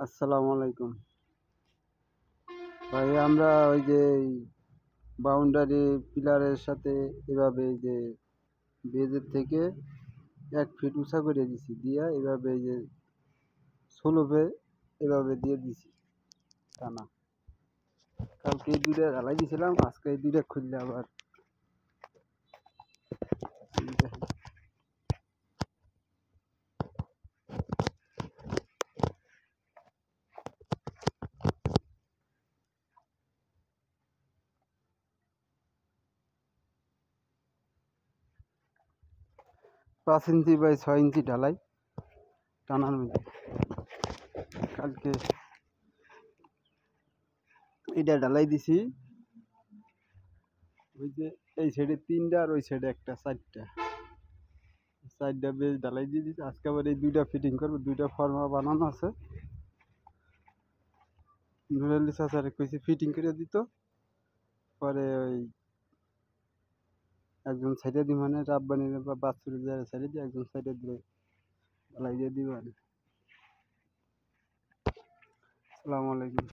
আসসালামু আলাইকুম ভাই। আমরা ওই যে বাউন্ডারি পিলারের সাথে এভাবে এই যে বেজের থেকে 1 ফিট উঁচা করে দিছি, দিয়া এভাবে এই যে স্লোপে এভাবে দিয়ে দিছি টানা। কালকে এই দুইটা ঢালাই দিছিলাম, আজকে এই দুইটা খুললে আবার পাঁচ ইঞ্চি বাই 6 ইঞ্চি ঢালাই টানার মধ্যে। কালকে এটা ঢালাই দিছি, ওই যে এই সাইডে 3টা আর ওই সাইডে একটা, 4টা বেজ ঢালাই দিয়ে দিচ্ছি। আজকে আবার এই দুইটা ফিটিং করবো, দুইটা ফর্মা বানানো আছে। নুরালি চাচারে কইছি ফিটিং করে দিত, পরে ওই একজন সাইডে দিব, মানে রাব্বানির বা বাচ্চুর যারা সাইডে দিয়ে একজন সাইডে দিয়ে ঢালাই দিয়ে দিব। আসসালামু আলাইকুম।